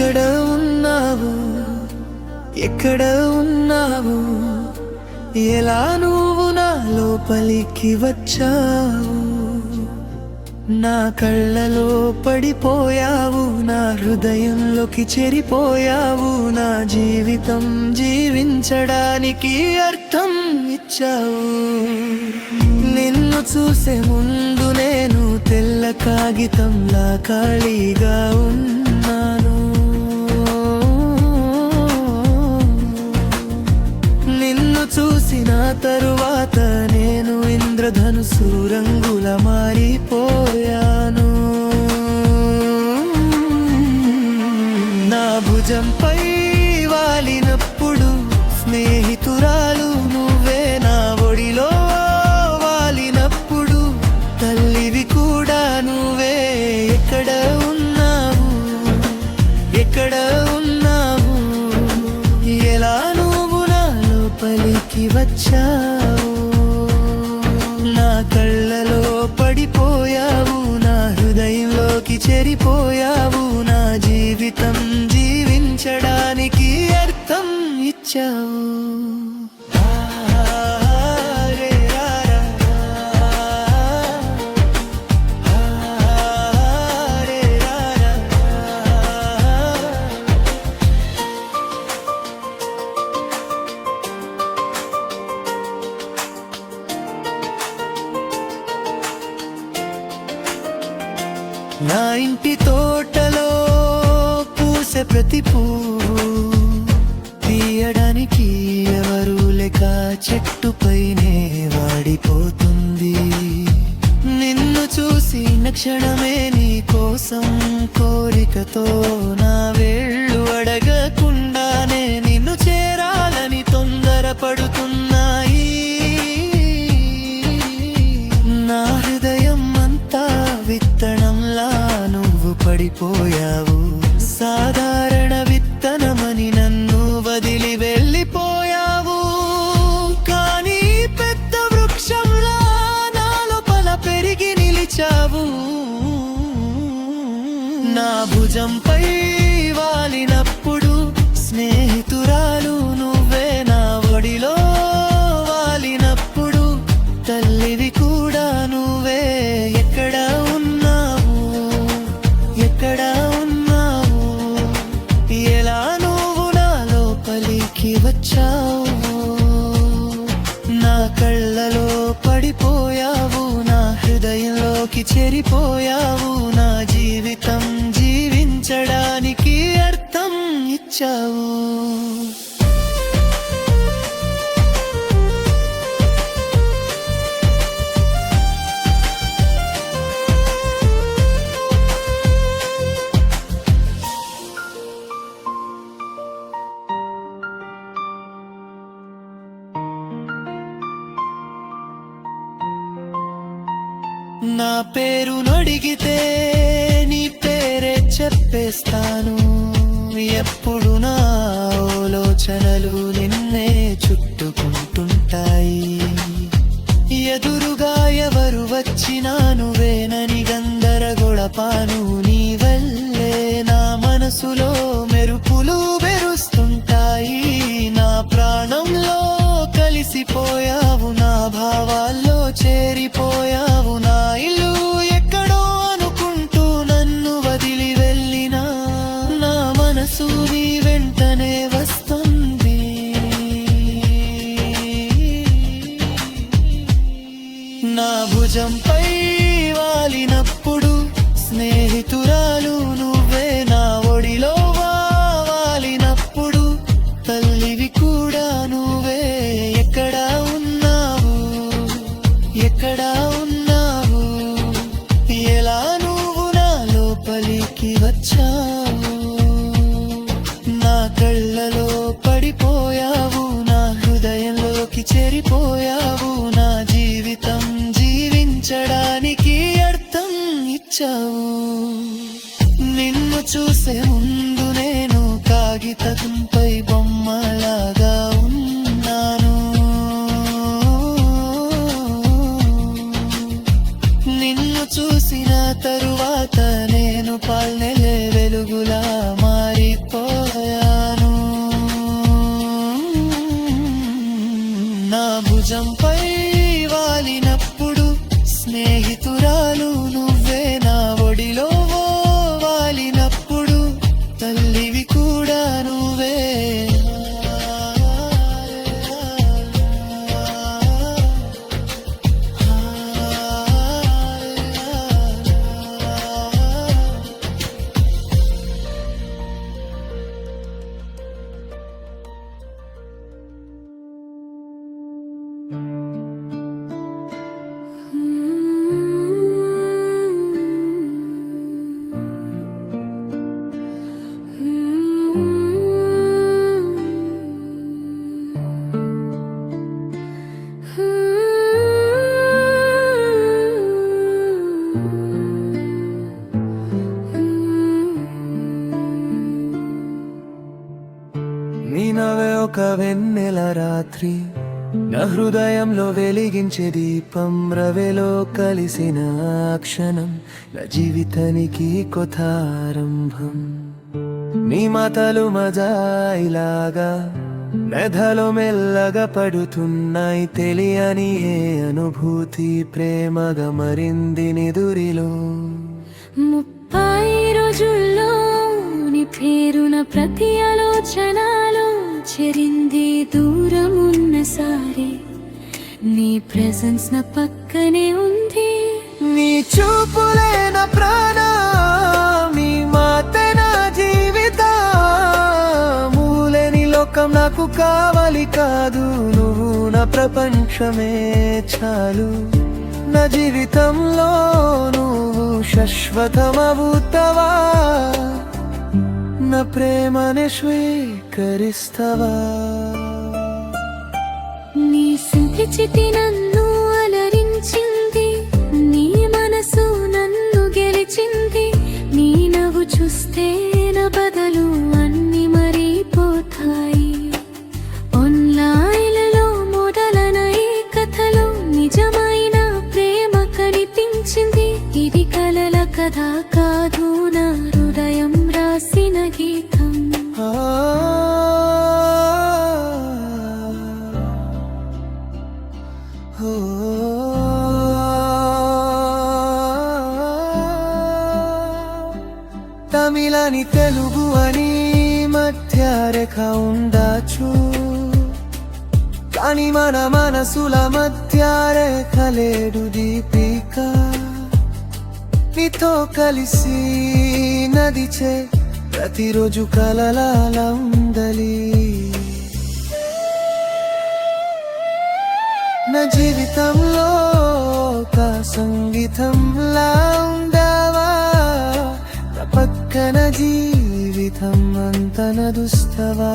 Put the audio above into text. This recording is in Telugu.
ఎక్కడ ఉన్నావు, ఎక్కడ ఉన్నావు, ఎలా నువ్వు నా లోపలికి వచ్చావు? నా కళ్ళలో పడిపోయావు, నా హృదయంలోకి చేరిపోయావు, నా జీవితం జీవించడానికి అర్థం ఇచ్చావు. నిన్ను చూసే ముందు నేను తెల్ల కాగితంలా ఖాళీగా ఉన్నాను. నిన్ను చూసిన తరువాత నేను ఇంద్రధనుసు రంగుల మారిపోయాను. నా భుజంపై వాలినప్పుడు స్నేహితురాలు నువ్వే, నా ఒడిలో వాలినప్పుడు తల్లివి కూడా నువ్వే. ఎక్కడ ఉన్నావు, ఎక్కడ ఉన్నావు, ఎలా నువ్వు నా లోపలికి వచ్చావు? నా కళ్ళలో పడిపోయావు, నా హృదయంలోకి చేరిపోయావు, నా జీవితం జీవించడానికి అర్థం ఇచ్చావు. నా ఇంటి తోటలో పూసే ప్రతి పువ్వు తీయడానికి ఎవరు లేక చెట్టుపైనే వాడిపోతుంది. నిన్ను చూసిన క్షణమే నీ కోసం కోరికతో నా వేళ్ళు అడగకుండానే నిన్ను చేరాలని తొందరపడుతున్నాయి. నా హృదయం అంతా విత్తనంలా నువ్వు పడిపోయావు. సాధారణ విత్తనమని నన్ను వదిలి వెళ్ళిపోయావు. కానీ పెద్ద వృక్షంలా నా లోపల పెరిగి నిలిచావు. నా భుజంపై వాలినప్పుడు స్నేహితురాలు నువ్వే, నా ఒడిలో వాలినప్పుడు తల్లివి కూడా నువ్వే. ఎక్కడ ఉన్నావు, ఎక్కడ ఉన్నావు, ఎలా నువ్వు నా లోపలికి వచ్చావు? నా కళ్ళలో పడిపోయావు, నా హృదయంలోకి చేరిపోయావు, నా జీవితం జీవించడానికి అర్థం ఇచ్చావు. నా పేరు నడిగితే నీ పేరే చెప్పేస్తాను. ఎప్పుడు నా ఆలోచనలు నిన్నే చుట్టుకుంటుంటాయి. ఎదురుగా ఎవరు వచ్చినా నువ్వేనని గందరగోళపాను. నీ వల్లే నా మనసులో మెరుపులు మెరుస్తుంటాయి. నా ప్రాణంలో కలిసిపోయావు, నా భావాల్లో చేరిపోయావు. నా ఇల్లు ఎక్కడో అనుకుంటూ నన్ను వదిలి వెళ్ళినా నా మనసు నీ వెంటనే వస్తుంది. నా భుజంపై వాలినప్పుడు స్నేహితురాలు నువ్వే, నా ఒడిలో వాలినప్పుడు తల్లివి కూడా నువ్వే. ఎక్కడ ఉన్నావు, ఎక్కడ ఉన్నావు, ఎలా నువ్వు నా లోపలికి వచ్చావు? నా కళ్ళలో పడిపోయావు, నా హృదయంలోకి చేరిపోయావు, నా జీవితం జీవించడానికి అర్థం ఇచ్చావు. నిన్ను చూసే ముందు నేను కాగితంపై బొమ్మలాగా ఉన్నాను. నిన్ను చూసిన తరువాత నేను పాల్నెలే వెలుగులా మారి భుజంపై వాలినప్పుడు స్నేహితురాలు నువ్వే, నా ఒడిలో వాలినప్పుడు తల్లివి కూడా నువ్వే. నీ నవ్వే ఒక వెన్నెల రాత్రి, నా హృదయంలో వెలిగించే దీపం, రవెలో కలిసిన క్షణం నా జీవితానికి కొత్త ఆరంభం. నీ మాటలు మజాయిలాగా మెధలో మెల్లగా పడుతున్నాయి, తెలియని ఏ అనుభూతి ప్రేమగా మరింది నిదురిలో. 30 రోజుల్లో నీ పేరున ప్రతి ఆలోచనలో చెరింది దూరమున్న సారి, నీ ప్రెజెన్స్ నా పక్కనే ఉంది. నీ చూపులే నా ప్రాణం, నీ మాటే నా జీవితం. మూలేని లోకం నాకు కావాలి కాదు, నువ్వు నా ప్రపంచమే చాలు. నా జీవితంలో నువ్వు శాశ్వతమవుతావా, నా ప్రేమని స్వీకరిస్తావా. నీ సింప్లిసిటీ నన్ను అలరించింది, నీ మనసు నన్ను గెలిచింది. నీ నవ్వు చూస్తే నా బదులు అన్ని మరిపోతాయి. ఆన్లైన్లో మొదలైన ఈ కథలో నిజమైన ప్రేమ కనిపించింది. ఇది కలల కథ కాదు, నా హృదయం రాసిన గీతం. తమిళని తెలుగు అని మధ్య రేఖ ఉండచ్చు, కానీ మన మనసుల మధ్య రేఖ లేడు దీపిక. నీతో కలిసి నదిచే ప్రతిరోజు కలలాల ఉండాలి. నా జీవితంలో ఒక సంగీతంలా ఉండవా, నా పక్కన జీవితం అంత నడుస్తావా.